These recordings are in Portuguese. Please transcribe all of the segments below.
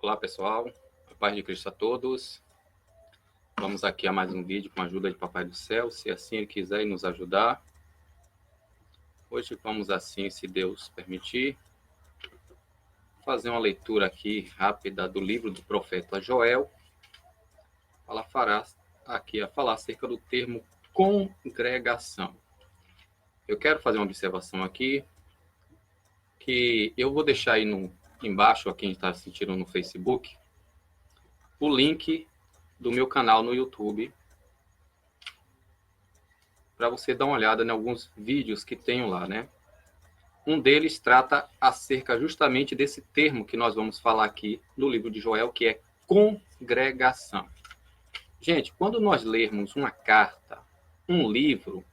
Olá pessoal, a paz de Cristo a todos. Vamos aqui a mais um vídeo com a ajuda de Papai do Céu, se assim Ele quiser nos ajudar. Hoje vamos assim, se Deus permitir, fazer uma leitura aqui rápida do livro do profeta Joel. Ela fará aqui a falar acerca do termo congregação. Eu quero fazer uma observação aqui, que eu vou deixar aí embaixo, a quem está assistindo no Facebook, o link do meu canal no YouTube, para você dar uma olhada em alguns vídeos que tenho lá, né? Um deles trata acerca justamente desse termo que nós vamos falar aqui no livro de Joel, que é congregação. Gente, quando nós lermos uma carta, um livro,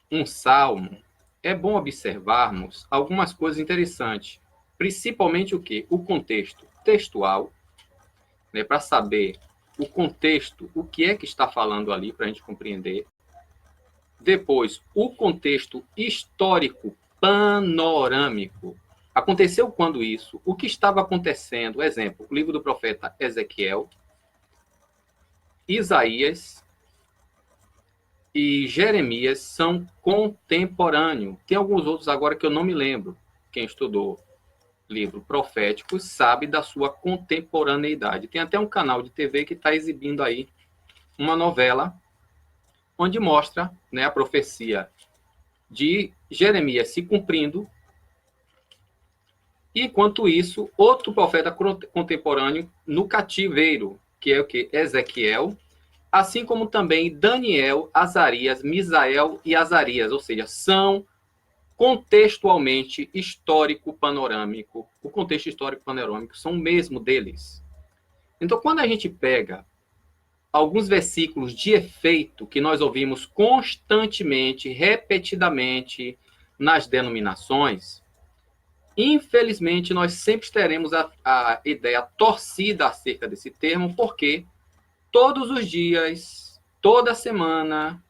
um salmo, é bom observarmos algumas coisas interessantes, principalmente o quê? O contexto textual, né, para saber o contexto, o que é que está falando ali, para a gente compreender. Depois, o contexto histórico panorâmico. Aconteceu quando isso? O que estava acontecendo? Exemplo, o livro do profeta Ezequiel, Isaías e Jeremias são contemporâneos. Tem alguns outros agora que eu não me lembro. Quem estudou livro proféticos sabe da sua contemporaneidade. Tem até um canal de TV que está exibindo aí uma novela onde mostra, né, a profecia de Jeremias se cumprindo. E, enquanto isso, outro profeta contemporâneo no cativeiro, que é o que? Ezequiel, assim como também Daniel, Azarias, Misael e Azarias, ou seja, são contextualmente histórico-panorâmico. O contexto histórico-panorâmico são o mesmo deles. Então, quando a gente pega alguns versículos de efeito que nós ouvimos constantemente, repetidamente nas denominações, infelizmente nós sempre teremos a ideia torcida acerca desse termo, porque todos os dias, toda semana,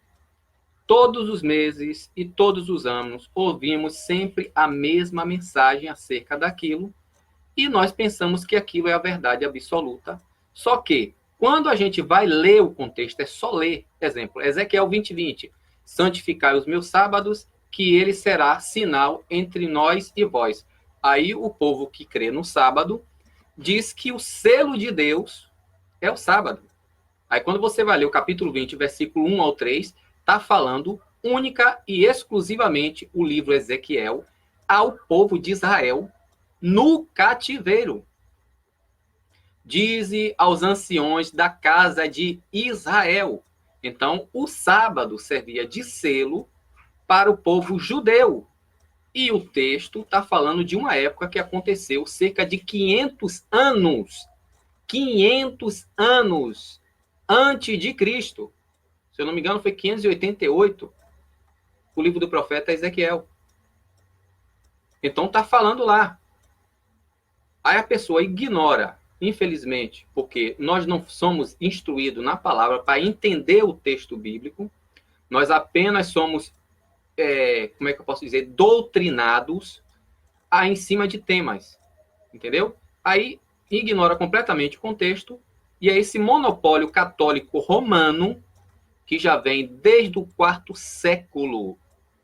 todos os meses e todos os anos ouvimos sempre a mesma mensagem acerca daquilo e nós pensamos que aquilo é a verdade absoluta. Só que, quando a gente vai ler o contexto, é só ler. Exemplo, Ezequiel 20:20. Santificai os meus sábados, que ele será sinal entre nós e vós. Aí o povo que crê no sábado diz que o selo de Deus é o sábado. Aí quando você vai ler o capítulo 20, versículo 1 ao 3, está falando única e exclusivamente o livro Ezequiel ao povo de Israel no cativeiro. Dize aos anciões da casa de Israel. Então, o sábado servia de selo para o povo judeu. E o texto está falando de uma época que aconteceu cerca de 500 anos. 500 anos antes de Cristo. Se eu não me engano, foi 588, o livro do profeta Ezequiel. Então, está falando lá. Aí a pessoa ignora, infelizmente, porque nós não somos instruídos na palavra para entender o texto bíblico, nós apenas somos, como é que eu posso dizer, doutrinados em cima de temas, entendeu? Aí ignora completamente o contexto, e é esse monopólio católico romano, que já vem desde o 4º século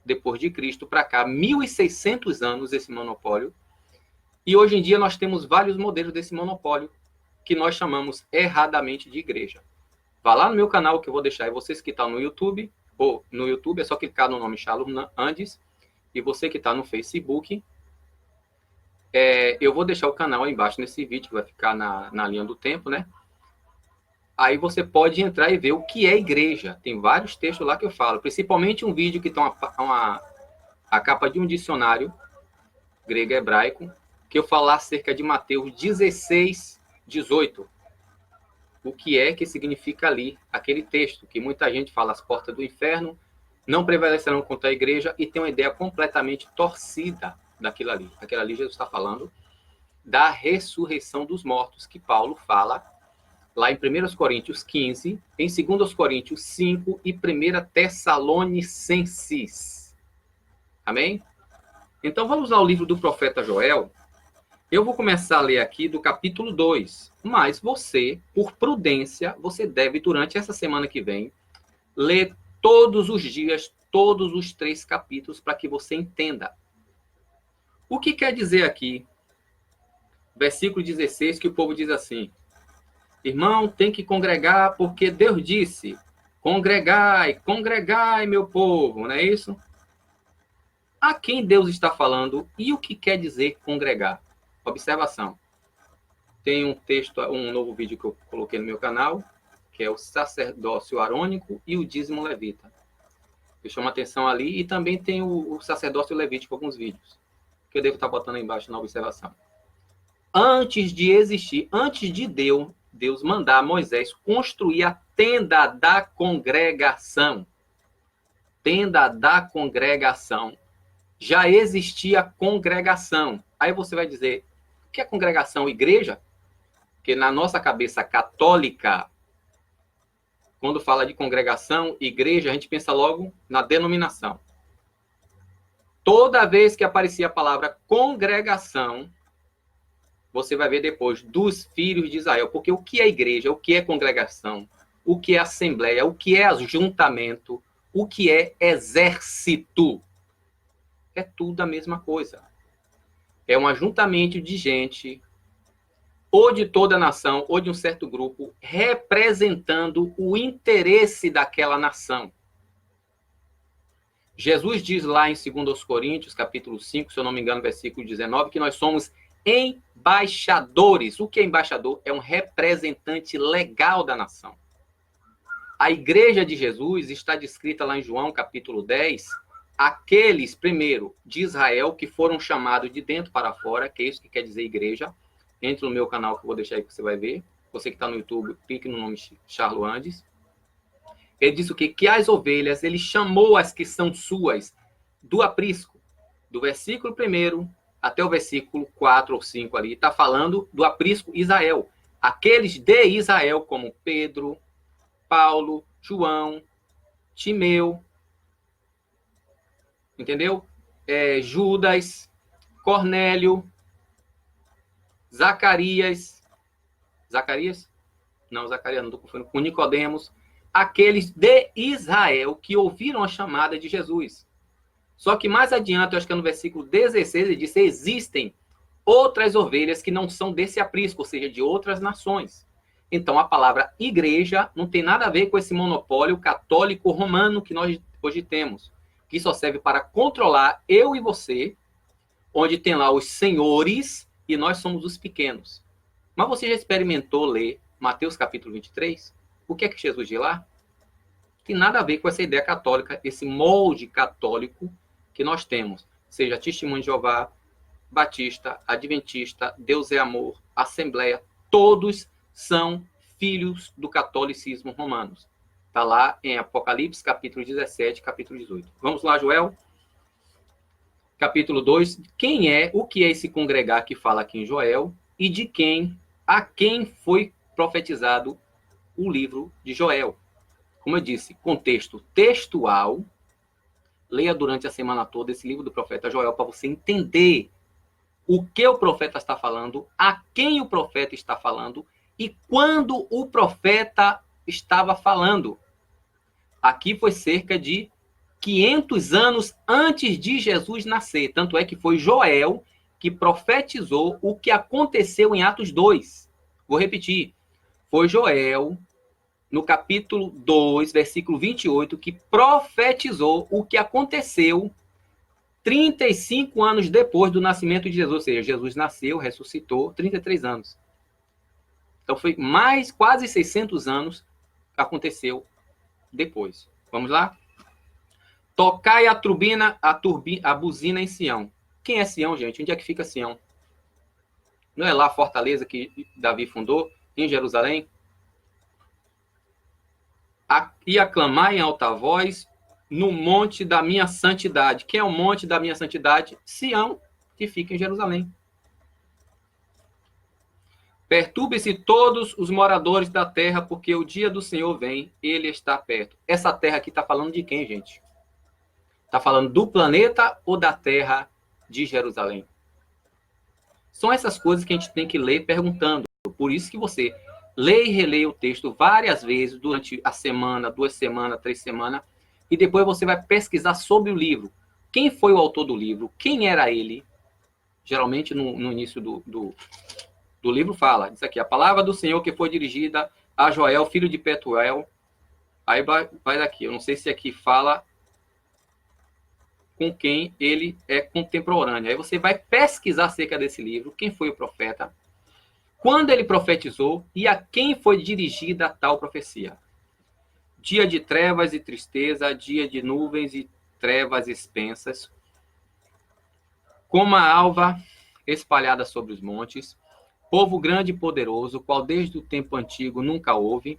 depois de Cristo para cá, 1.600 anos esse monopólio. E hoje em dia nós temos vários modelos desse monopólio que nós chamamos erradamente de igreja. Vá lá no meu canal que eu vou deixar, e vocês que estão no YouTube, ou no YouTube é só clicar no nome Shalom Andes, e você que está no Facebook, eu vou deixar o canal aí embaixo nesse vídeo, que vai ficar na linha do tempo, né? Aí você pode entrar e ver o que é igreja. Tem vários textos lá que eu falo, principalmente um vídeo que tem a capa de um dicionário grego-hebraico, que eu falo acerca de Mateus 16:18. O que é que significa ali, aquele texto, que muita gente fala, as portas do inferno não prevalecerão contra a igreja, e tem uma ideia completamente torcida daquilo ali. Aquilo ali Jesus está falando da ressurreição dos mortos, que Paulo fala lá em 1 Coríntios 15, em 2 Coríntios 5 e 1 Tessalonicenses. Amém? Então vamos ao livro do profeta Joel, Eu vou começar a ler aqui do capítulo 2, mas você, por prudência, você deve, durante essa semana que vem, ler todos os dias, todos os 3 capítulos, para que você entenda. O que quer dizer aqui? Versículo 16, que o povo diz assim: irmão, tem que congregar, porque Deus disse, congregai, congregai, meu povo, não é isso? A quem Deus está falando e o que quer dizer congregar? Observação. Tem um texto, um novo vídeo que eu coloquei no meu canal, que é o sacerdócio arônico e o dízimo levita. Eu chamo a atenção ali, e também tem o sacerdócio levítico, alguns vídeos, que eu devo estar botando aí embaixo na observação. Antes de existir, antes de Deus mandar Moisés construir a tenda da congregação. Tenda da congregação. Já existia congregação. Aí você vai dizer, o que é congregação? Igreja? Porque na nossa cabeça católica, quando fala de congregação, igreja, a gente pensa logo na denominação. Toda vez que aparecia a palavra congregação, você vai ver depois dos filhos de Israel. Porque o que é igreja? O que é congregação? O que é assembleia? O que é ajuntamento? O que é exército? É tudo a mesma coisa. É um ajuntamento de gente, ou de toda a nação, ou de um certo grupo, representando o interesse daquela nação. Jesus diz lá em 2 Coríntios, capítulo 5, se eu não me engano, versículo 19, que nós somos embaixadores. O que é embaixador? É um representante legal da nação. A igreja de Jesus está descrita lá em João, capítulo 10, aqueles, primeiro, de Israel, que foram chamados de dentro para fora, que é isso que quer dizer igreja. Entre no meu canal, que eu vou deixar aí que você vai ver. Você que está no YouTube, clique no nome Charlo Andes. Ele disse o quê? Que as ovelhas, ele chamou as que são suas do aprisco. Do versículo 1 até o versículo 4 ou 5 ali, está falando do aprisco Israel. Aqueles de Israel, como Pedro, Paulo, João, Timeu, entendeu? Judas, Cornélio, Zacarias? Não, Zacarias não, estou confundindo com Nicodemos. Aqueles de Israel que ouviram a chamada de Jesus. Só que mais adiante, eu acho que é no versículo 16, ele diz: existem outras ovelhas que não são desse aprisco, ou seja, de outras nações. Então, a palavra igreja não tem nada a ver com esse monopólio católico romano que nós hoje temos, que só serve para controlar eu e você, onde tem lá os senhores e nós somos os pequenos. Mas você já experimentou ler Mateus capítulo 23? O que é que Jesus diz lá? Tem nada a ver com essa ideia católica, esse molde católico que nós temos. Seja Testemunho de Jeová, Batista, Adventista, Deus é Amor, Assembleia, todos são filhos do catolicismo romano. Está lá em Apocalipse, capítulo 17, capítulo 18. Vamos lá, Joel? Capítulo 2. O que é esse congregar que fala aqui em Joel? E de a quem foi profetizado o livro de Joel. Como eu disse, contexto textual. Leia durante a semana toda esse livro do profeta Joel para você entender o que o profeta está falando, a quem o profeta está falando e quando o profeta estava falando. Aqui foi cerca de 500 anos antes de Jesus nascer. Tanto é que foi Joel que profetizou o que aconteceu em Atos 2. Vou repetir. Foi Joel, no capítulo 2, versículo 28, que profetizou o que aconteceu 35 anos depois do nascimento de Jesus. Ou seja, Jesus nasceu, ressuscitou, 33 anos. Então, foi mais quase 600 anos que aconteceu depois. Vamos lá? Tocai a buzina em Sião. Quem é Sião, gente? Onde é que fica Sião? Não é lá a fortaleza que Davi fundou, em Jerusalém? E aclamar em alta voz no monte da minha santidade. Quem é o monte da minha santidade? Sião, que fica em Jerusalém. Perturbe-se todos os moradores da terra, porque o dia do Senhor vem, ele está perto. Essa terra aqui está falando de quem, gente? Está falando do planeta ou da terra de Jerusalém? São essas coisas que a gente tem que ler perguntando. Por isso que você lê e relê o texto várias vezes durante a semana, 2 semanas, 3 semanas, e depois você vai pesquisar sobre o livro. Quem foi o autor do livro? Quem era ele? Geralmente, no início do livro fala, diz aqui, a palavra do Senhor que foi dirigida a Joel, filho de Petuel. Aí vai daqui, eu não sei se aqui fala com quem ele é contemporâneo. Aí você vai pesquisar acerca desse livro, quem foi o profeta, quando ele profetizou e a quem foi dirigida tal profecia. Dia de trevas e tristeza, dia de nuvens e trevas expensas, como a alva espalhada sobre os montes, povo grande e poderoso, qual desde o tempo antigo nunca houve,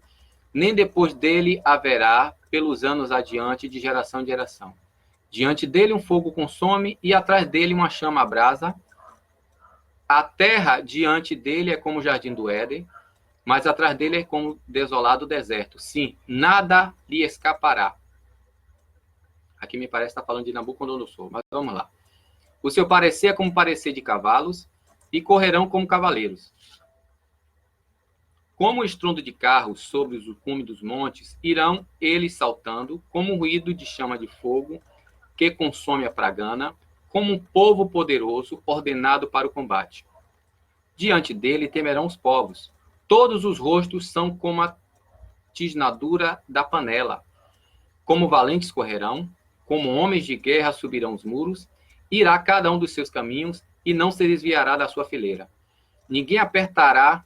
nem depois dele haverá, pelos anos adiante, de geração em geração. Diante dele um fogo consome, e atrás dele uma chama abrasa. A terra diante dele é como o jardim do Éden, mas atrás dele é como desolado deserto. Sim, nada lhe escapará. Aqui me parece estar falando de Nabucodonosor, mas vamos lá. O seu parecer é como parecer de cavalos, e correrão como cavaleiros. Como o estrondo de carros sobre os cumes dos montes, irão eles saltando, como um ruído de chama de fogo, que consome a pragana, como um povo poderoso ordenado para o combate. Diante dele temerão os povos. Todos os rostos são como a tisnadura da panela. Como valentes correrão, como homens de guerra subirão os muros, irá cada um dos seus caminhos e não se desviará da sua fileira. Ninguém apertará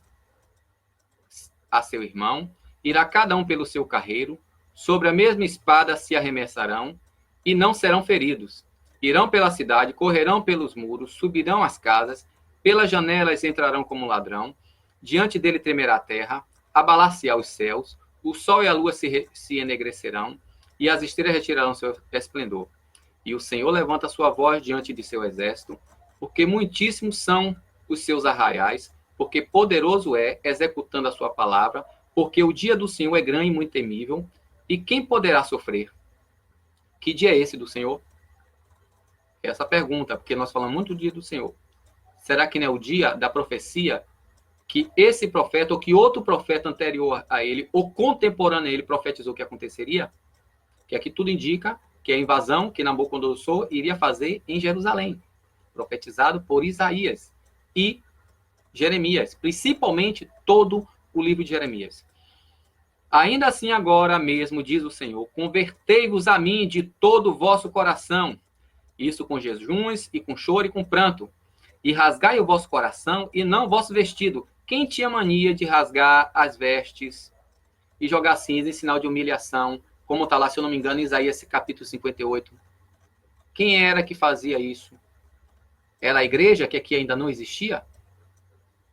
a seu irmão, irá cada um pelo seu carreiro, sobre a mesma espada se arremessarão, e não serão feridos. Irão pela cidade, correrão pelos muros, subirão as casas, pelas janelas entrarão como ladrão, diante dele tremerá a terra, abalar-se-á os céus, o sol e a lua se enegrecerão, e as estrelas retirarão seu esplendor. E o Senhor levanta a sua voz diante de seu exército, porque muitíssimos são os seus arraiais, porque poderoso é, executando a sua palavra, porque o dia do Senhor é grande e muito temível, e quem poderá sofrer? Que dia é esse do Senhor? Essa pergunta, porque nós falamos muito do dia do Senhor. Será que não é o dia da profecia que esse profeta, ou que outro profeta anterior a ele, ou contemporâneo a ele, profetizou que aconteceria? Que aqui tudo indica que é a invasão que Nabucodonosor iria fazer em Jerusalém, profetizado por Isaías e Jeremias, principalmente todo o livro de Jeremias. Ainda assim agora mesmo, diz o Senhor, convertei-vos a mim de todo o vosso coração, isso com jejuns e com choro e com pranto, e rasgai o vosso coração e não o vosso vestido. Quem tinha mania de rasgar as vestes e jogar cinza em sinal de humilhação, como está lá, se eu não me engano, em Isaías capítulo 58? Quem era que fazia isso? Era a igreja, que aqui ainda não existia?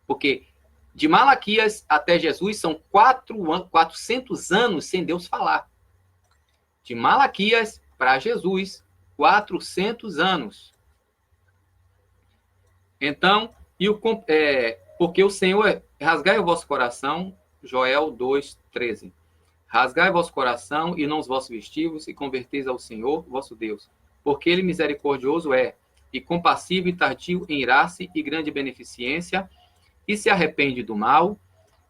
Porque de Malaquias até Jesus são 400 anos sem Deus falar. De Malaquias para Jesus, 400 anos. Então, porque o Senhor rasgai o vosso coração, Joel 2:13. Rasgai o vosso coração e não os vossos vestígios, e converteis ao Senhor, vosso Deus. Porque ele misericordioso é, e compassivo e tardio em irar-se e grande beneficência, e se arrepende do mal,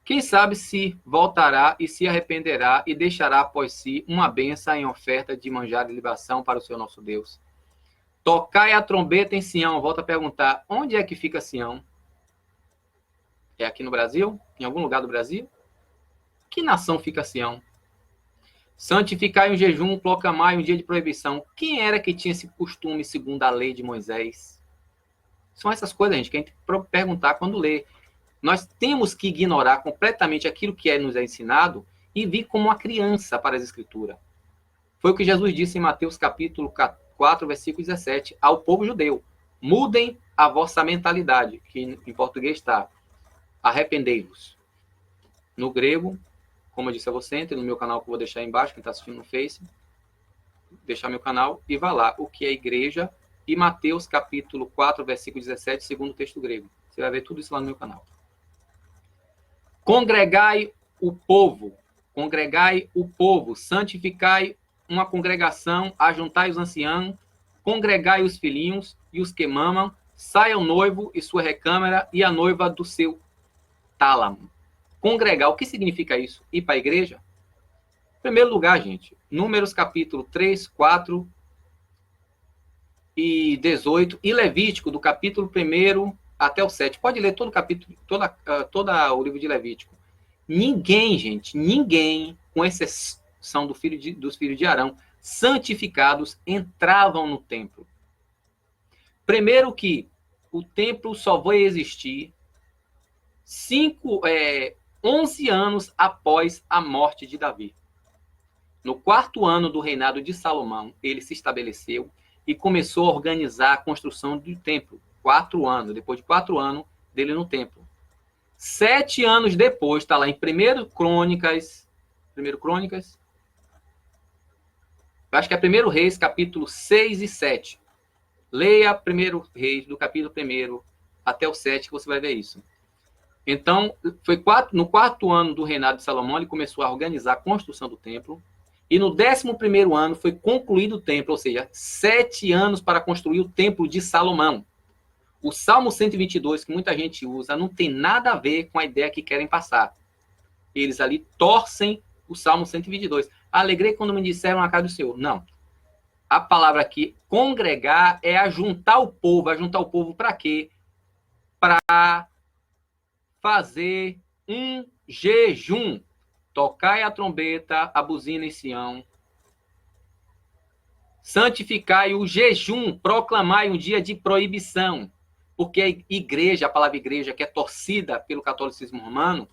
quem sabe se voltará e se arrependerá e deixará após si uma bênção em oferta de manjar e libação para o Senhor nosso Deus. Tocai a trombeta em Sião. Volto a perguntar, onde é que fica Sião? É aqui no Brasil? Em algum lugar do Brasil? Que nação fica Sião? Santificai um jejum, proclamai um dia de proibição. Quem era que tinha esse costume segundo a lei de Moisés? São essas coisas, gente, que a gente tem que perguntar quando lê. Nós temos que ignorar completamente aquilo que nos é ensinado e vir como uma criança para as Escrituras. Foi o que Jesus disse em Mateus capítulo 4, versículo 17, ao povo judeu. Mudem a vossa mentalidade, que em português está, arrependei-vos. No grego, como eu disse a você, entre no meu canal que eu vou deixar aí embaixo, quem está assistindo no Face, deixar meu canal e vá lá, o que é igreja, e Mateus capítulo 4, versículo 17, segundo o texto grego. Você vai ver tudo isso lá no meu canal. Congregai o povo, santificai uma congregação, ajuntai os anciãos, congregai os filhinhos e os que mamam, saia o noivo e sua recâmara e a noiva do seu tálamo. Congregar, o que significa isso? Ir para a igreja? Em primeiro lugar, gente, Números capítulo 3, 4 e 18, e Levítico, do capítulo 1 até o 7. Pode ler todo o capítulo, todo o livro de Levítico. Ninguém, gente, ninguém, com exceção dos filhos de Arão, santificados, entravam no templo. Primeiro que o templo só vai existir 11 anos após a morte de Davi. No 4º ano do reinado de Salomão, ele se estabeleceu e começou a organizar a construção do templo. 4 anos, depois de 4 anos dele no templo. 7 anos depois, está lá em 1 Crônicas, eu acho que é 1 Reis, capítulo 6 e 7. Leia 1 Reis, do capítulo 1 até o 7, que você vai ver isso. Então, no 4º ano do reinado de Salomão, ele começou a organizar a construção do templo. E no 11º ano foi concluído o templo, ou seja, 7 anos para construir o templo de Salomão. O Salmo 122, que muita gente usa, não tem nada a ver com a ideia que querem passar. Eles ali torcem o Salmo 122. Alegrei quando me disseram a casa do Senhor. Não. A palavra aqui, congregar, é ajuntar o povo. Ajuntar o povo para quê? Para fazer um jejum. Tocai a trombeta, a buzina em Sião. Santificai o jejum, proclamai um dia de proibição. Porque a igreja, a palavra igreja, que é torcida pelo catolicismo romano,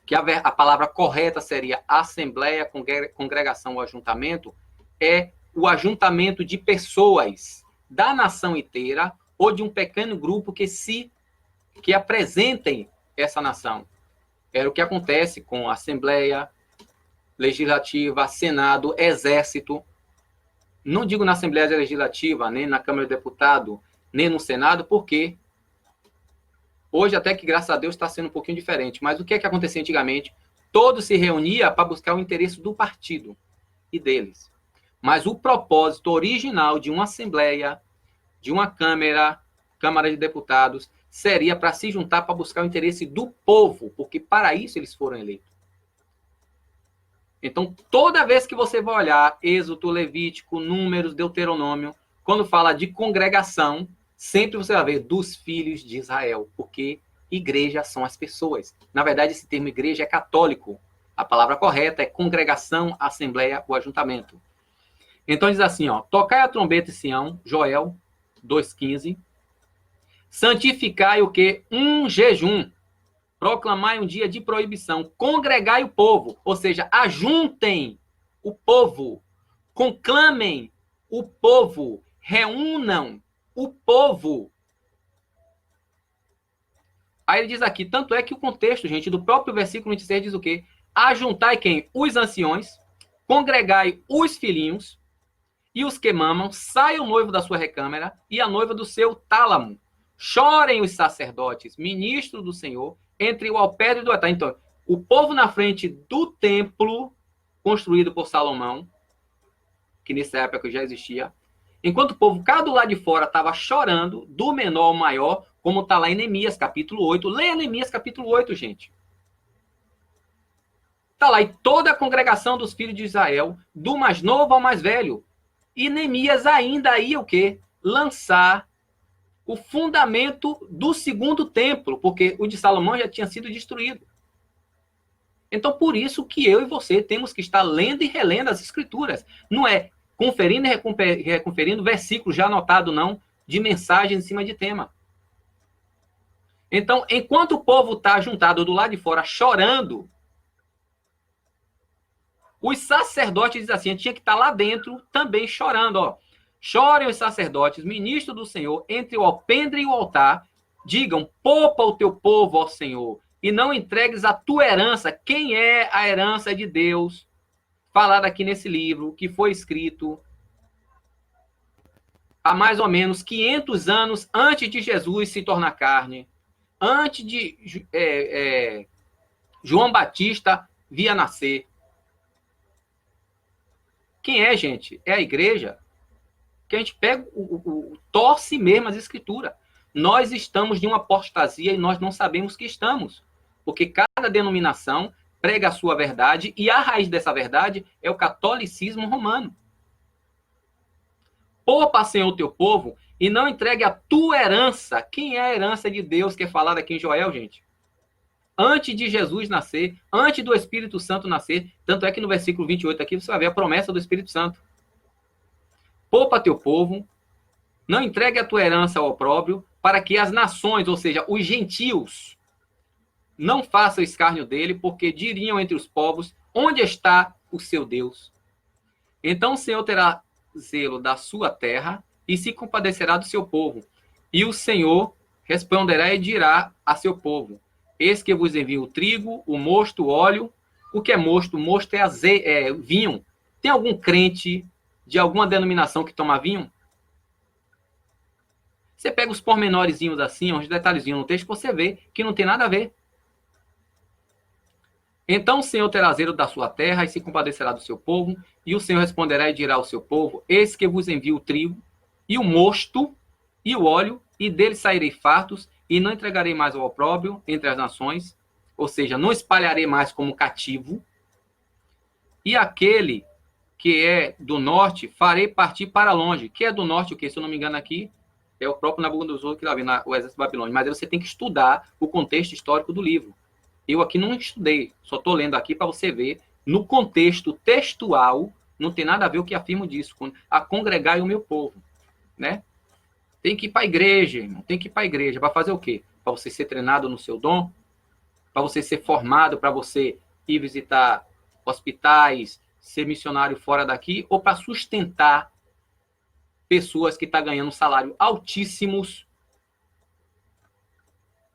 que a palavra correta seria assembleia, congregação ou ajuntamento, é o ajuntamento de pessoas da nação inteira ou de um pequeno grupo que apresentem essa nação. Era o que acontece com a Assembleia Legislativa, Senado, Exército. Não digo na Assembleia Legislativa, nem na Câmara de Deputados, nem no Senado, porque hoje até que, graças a Deus, está sendo um pouquinho diferente. Mas o que é que acontecia antigamente? Todos se reuniam para buscar o interesse do partido e deles. Mas o propósito original de uma Assembleia, de uma Câmara de Deputados, seria para se juntar para buscar o interesse do povo, porque para isso eles foram eleitos. Então, toda vez que você vai olhar Êxodo, Levítico, Números, Deuteronômio, quando fala de congregação, sempre você vai ver dos filhos de Israel, porque igreja são as pessoas. Na verdade, esse termo igreja é católico. A palavra correta é congregação, assembleia ou ajuntamento. Então diz assim, ó, tocai a trombeta em Sião, Joel 2,15. Santificai o quê? Um jejum. Proclamai um dia de proibição. Congregai o povo. Ou seja, ajuntem o povo. Conclamem o povo. Reúnam o povo. Aí ele diz aqui, tanto é que o contexto, gente, do próprio versículo 26 diz o quê? Ajuntai quem? Os anciões. Congregai os filhinhos. E os que mamam, saia o noivo da sua recâmara e a noiva do seu tálamo. Chorem os sacerdotes, ministros do Senhor, entre o alpendre e do altar. Então, o povo na frente do templo, construído por Salomão, que nessa época já existia, enquanto o povo cá do lado de fora estava chorando, do menor ao maior, como está lá em Neemias, capítulo 8. Leia Neemias, capítulo 8, gente. Está lá, e toda a congregação dos filhos de Israel, do mais novo ao mais velho. E Neemias ainda ia o quê? Lançar o fundamento do segundo templo, porque o de Salomão já tinha sido destruído. Então, por isso que eu e você temos que estar lendo e relendo as escrituras. Não é conferindo e reconferindo versículos já anotados, não, de mensagem em cima de tema. Então, enquanto o povo está juntado do lado de fora chorando, os sacerdotes dizem assim, tinha que estar lá dentro também chorando, ó. Chorem os sacerdotes, ministros do Senhor, entre o alpendre e o altar, digam, poupa o teu povo, ó Senhor, e não entregues a tua herança. Quem é a herança de Deus? Falada aqui nesse livro, que foi escrito há mais ou menos 500 anos antes de Jesus se tornar carne, antes de João Batista vir a nascer. Quem é, gente? É a igreja. Que a gente pega, torce mesmo as escrituras. nós estamos em uma apostasia e nós não sabemos que estamos. Porque cada denominação prega a sua verdade e a raiz dessa verdade é o catolicismo romano. Poupa, Senhor, o teu povo e não entregue a tua herança. Quem é a herança de Deus que é falada aqui em Joel, gente? Antes de Jesus nascer, antes do Espírito Santo nascer, tanto é que no versículo 28 aqui você vai ver a promessa do Espírito Santo. Poupa teu povo, não entregue a tua herança ao opróbrio, para que as nações, ou seja, os gentios, não façam escárnio dele, porque diriam entre os povos, onde está o seu Deus? Então o Senhor terá zelo da sua terra e se compadecerá do seu povo. E o Senhor responderá e dirá a seu povo: eis que vos envio o trigo, o mosto, o óleo. O que é mosto? Mosto é vinho. Tem algum crente de alguma denominação que toma vinho? Você pega os pormenorizinhos assim, uns detalhezinhos no texto, você vê que não tem nada a ver. Então o Senhor terá zelo da sua terra e se compadecerá do seu povo, e o Senhor responderá e dirá ao seu povo: eis que vos envio o trigo, e o mosto, e o óleo, e dele sairei fartos, e não entregarei mais ao opróbrio entre as nações, ou seja, não espalharei mais como cativo, e aquele que é do norte farei partir para longe. Que é do norte, o que, se eu não me engano aqui, é o próprio Nabucodonosor que lá vem o exército babilônico. Mas aí você tem que estudar o contexto histórico do livro. Eu aqui não estudei, só estou lendo aqui para você ver, no contexto textual, não tem nada a ver o que afirmo disso, a congregar o meu povo, né? Tem que ir para a igreja, irmão, tem que ir para a igreja. Para fazer o quê? Para você ser treinado no seu dom? Para você ser formado, para você ir visitar hospitais, ser missionário fora daqui? Ou para sustentar pessoas que estão ganhando salário altíssimos,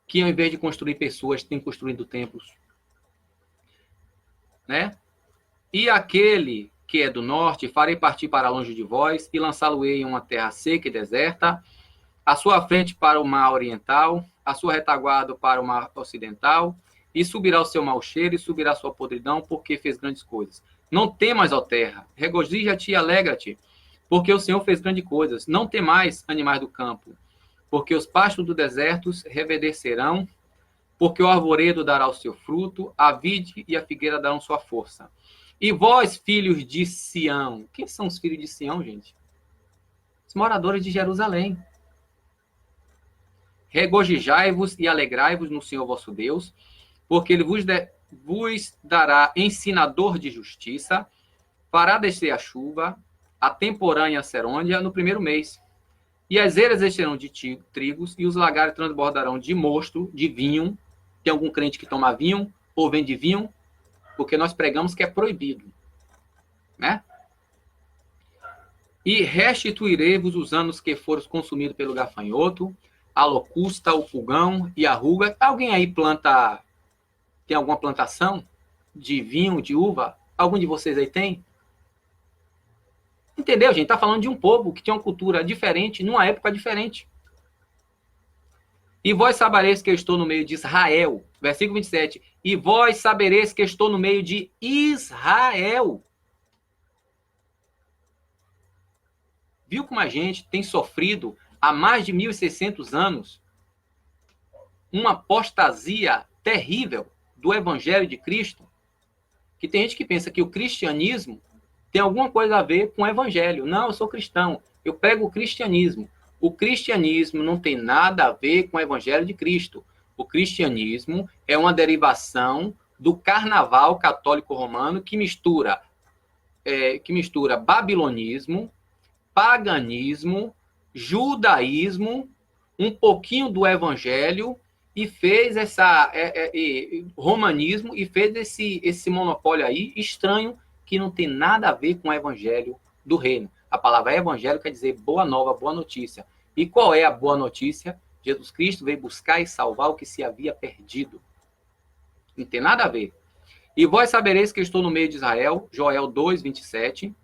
que ao invés de construir pessoas, têm construído templos? Né? E aquele que é do norte, farei partir para longe de vós, e lançá-lo-ei em uma terra seca e deserta, a sua frente para o mar oriental, a sua retaguarda para o mar ocidental, e subirá o seu mau cheiro, e subirá a sua podridão, porque fez grandes coisas. Não temas, ó terra, regozija-te e alegra-te, porque o Senhor fez grandes coisas. Não temais, animais do campo, porque os pastos do deserto reverdecerão, porque o arvoredo dará o seu fruto, a vide e a figueira darão sua força. E vós, filhos de Sião, quem são os filhos de Sião, gente? Os moradores de Jerusalém. Regozijai-vos e alegrai-vos no Senhor vosso Deus, porque ele vos dará ensinador de justiça, fará descer a chuva, a temporânea serônia no primeiro mês. E as eiras encherão de trigos, e os lagares transbordarão de mosto, de vinho. Tem algum crente que toma vinho ou vende vinho? Porque nós pregamos que é proibido, né? E restituirei-vos os anos que foram consumidos pelo gafanhoto, a locusta, o pulgão e a ruga. Alguém aí tem alguma plantação de vinho, de uva? Algum de vocês aí tem? Entendeu, gente? Está falando de um povo que tinha uma cultura diferente, numa época diferente. E vós sabereis que eu estou no meio de Israel. Versículo 27. E vós sabereis que eu estou no meio de Israel. Viu como a gente tem sofrido há mais de 1.600 anos uma apostasia terrível do Evangelho de Cristo? Que tem gente que pensa que o cristianismo tem alguma coisa a ver com o Evangelho. Não, eu sou cristão, eu prego o cristianismo. O cristianismo não tem nada a ver com o Evangelho de Cristo. O cristianismo é uma derivação do carnaval católico romano que mistura babilonismo, paganismo, judaísmo, um pouquinho do evangelho, e fez romanismo, e fez esse monopólio aí estranho, que não tem nada a ver com o evangelho do reino. A palavra evangelho quer dizer boa nova, boa notícia. E qual é a boa notícia? Jesus Cristo veio buscar e salvar o que se havia perdido. Não tem nada a ver. E vós sabereis que eu estou no meio de Israel, Joel 2, 27,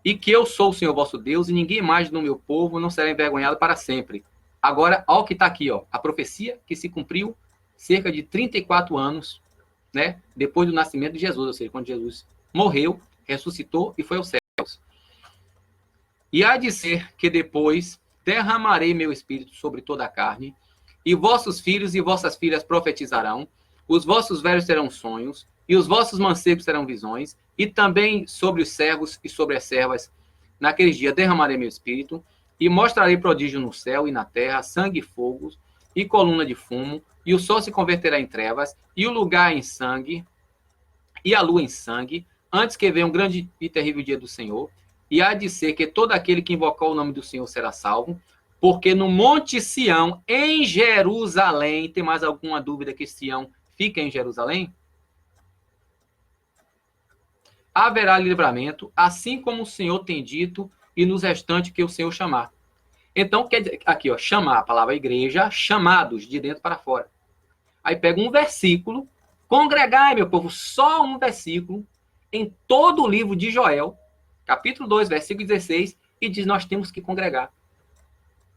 e que eu sou o Senhor vosso Deus, e ninguém mais no meu povo não será envergonhado para sempre. Agora, olha o que está aqui, ó, a profecia que se cumpriu cerca de 34 anos, né, depois do nascimento de Jesus, ou seja, quando Jesus morreu, ressuscitou e foi aos céus. E há de ser que depois derramarei meu espírito sobre toda a carne, e vossos filhos e vossas filhas profetizarão, os vossos velhos terão sonhos, e os vossos mancebos terão visões, e também sobre os servos e sobre as servas, naqueles dias derramarei meu espírito, e mostrarei prodígio no céu e na terra, sangue e fogo, e coluna de fumo, e o sol se converterá em trevas, e o lugar em sangue, e a lua em sangue, antes que venha um grande e terrível dia do Senhor, e há de ser que todo aquele que invocar o nome do Senhor será salvo, porque no Monte Sião, em Jerusalém, tem mais alguma dúvida que Sião fica em Jerusalém? Haverá livramento, assim como o Senhor tem dito, e nos restantes que o Senhor chamar. Então, quer dizer, aqui, ó, chamar, a palavra igreja, chamados de dentro para fora. Aí pega um versículo, congregai, meu povo, só um versículo, em todo o livro de Joel, capítulo 2, versículo 16, e diz, nós temos que congregar.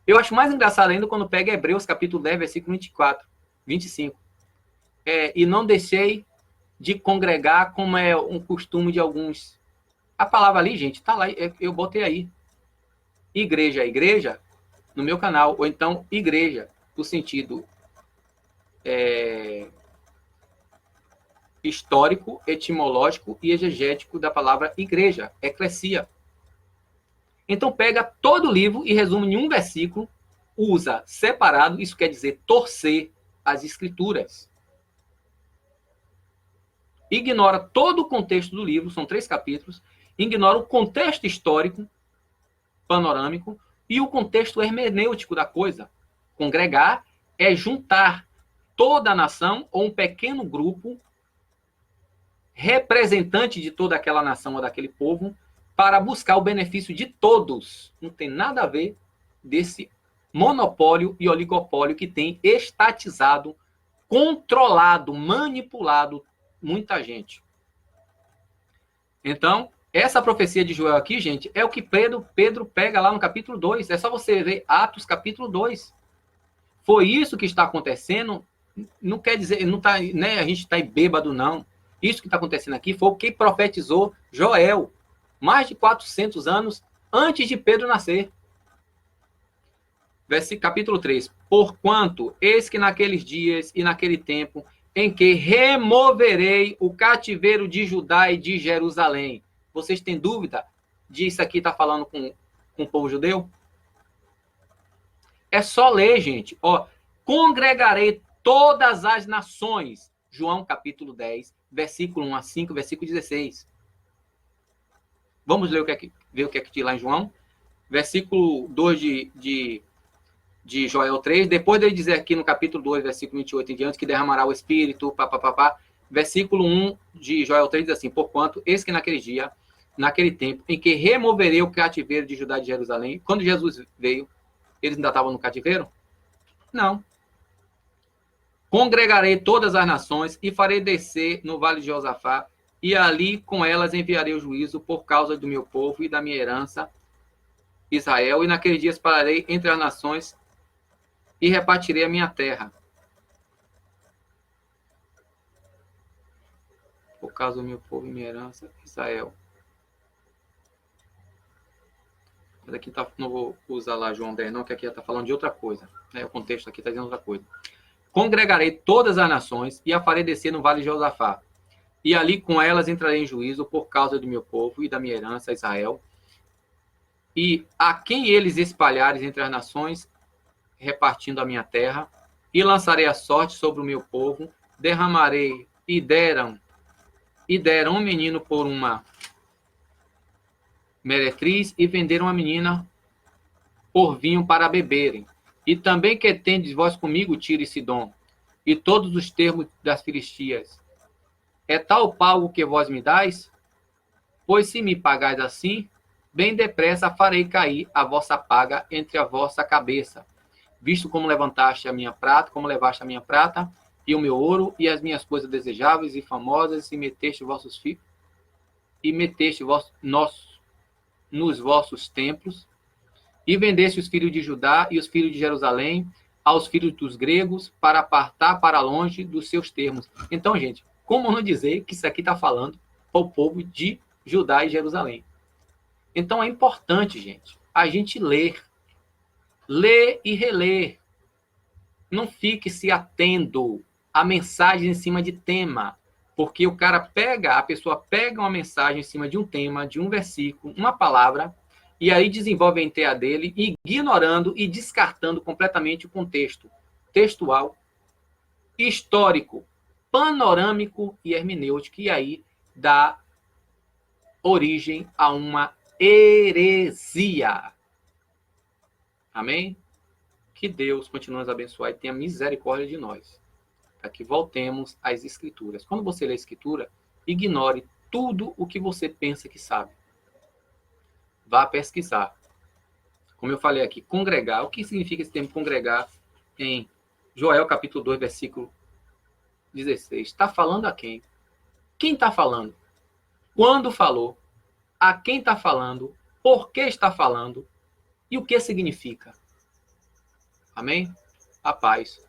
Eu acho mais engraçado ainda quando pega Hebreus, capítulo 10, versículo 24, 25. E não deixei de congregar, como é um costume de alguns. A palavra ali, gente, tá lá, eu botei aí. Igreja, no meu canal, ou então igreja, no sentido histórico, etimológico e exegético da palavra igreja, eclesia. Então pega todo o livro e resume em um versículo, usa separado, isso quer dizer torcer as escrituras. Ignora todo o contexto do livro, são 3 capítulos, ignora o contexto histórico, panorâmico, e o contexto hermenêutico da coisa. Congregar é juntar toda a nação ou um pequeno grupo representante de toda aquela nação ou daquele povo para buscar o benefício de todos. Não tem nada a ver desse monopólio e oligopólio que tem estatizado, controlado, manipulado muita gente. Então, essa profecia de Joel aqui, gente, é o que Pedro pega lá no capítulo 2. É só você ver Atos capítulo 2. Foi isso que está acontecendo. Não quer dizer, não tá, né, a gente está bêbado, não. Isso que está acontecendo aqui foi o que profetizou Joel, mais de 400 anos antes de Pedro nascer. Versículo, capítulo 3. Porquanto, eis que naqueles dias e naquele tempo, em que removerei o cativeiro de Judá e de Jerusalém. Vocês têm dúvida disso aqui está falando com o povo judeu? É só ler, gente. Ó, congregarei todas as nações. João capítulo 10, versículo 1 a 5, versículo 16. Vamos ler ver o que é que diz lá em João. Versículo 2 de Joel 3. Depois dele dizer aqui no capítulo 2, versículo 28 em diante, que derramará o Espírito, papapá. Versículo 1 de Joel 3 diz assim, porquanto, eis que naquele dia, naquele tempo, em que removerei o cativeiro de Judá e de Jerusalém. Quando Jesus veio, eles ainda estavam no cativeiro? Não. Congregarei todas as nações e farei descer no vale de Josafá, e ali com elas enviarei o juízo por causa do meu povo e da minha herança, Israel, e naqueles dias pararei entre as nações e repartirei a minha terra. Por causa do meu povo e minha herança, Israel. Mas aqui tá, não vou usar lá João 10, não, que aqui está falando de outra coisa. Né? O contexto aqui está dizendo outra coisa. Congregarei todas as nações e a farei descer no vale de Josafá. E ali com elas entrarei em juízo por causa do meu povo e da minha herança, Israel. E a quem eles espalhares entre as nações, repartindo a minha terra, e lançarei a sorte sobre o meu povo, derramarei e deram um menino por uma meretriz e venderam a menina por vinho para beberem. E também que tendes vós comigo, Tiro e Sidom, e todos os termos das Filistias. É tal pago que vós me dais? Pois se me pagais assim, bem depressa farei cair a vossa paga entre a vossa cabeça. Visto como levantaste a minha prata, como levaste a minha prata, e o meu ouro, e as minhas coisas desejáveis e famosas, e meteste vossos filhos, e meteste nos vossos templos, e vendeste os filhos de Judá e os filhos de Jerusalém aos filhos dos gregos para apartar para longe dos seus termos. Então, gente, como não dizer que isso aqui está falando para o povo de Judá e Jerusalém? Então, é importante, gente, a gente ler. Lê e relê. Não fique se atendo a mensagens em cima de tema. Porque o cara pega, a pessoa pega uma mensagem em cima de um tema, de um versículo, uma palavra, e aí desenvolve a ideia dele, ignorando e descartando completamente o contexto textual, histórico, panorâmico e hermenêutico, e aí dá origem a uma heresia. Amém? Que Deus continue nos abençoar e tenha misericórdia de nós, para que voltemos às Escrituras. Quando você lê a Escritura, ignore tudo o que você pensa que sabe. Vá pesquisar. Como eu falei aqui, congregar. O que significa esse termo congregar em Joel capítulo 2, versículo 16? Está falando a quem? Quem está falando? Quando falou? A quem está falando? Por que está falando? E o que significa? Amém? A paz.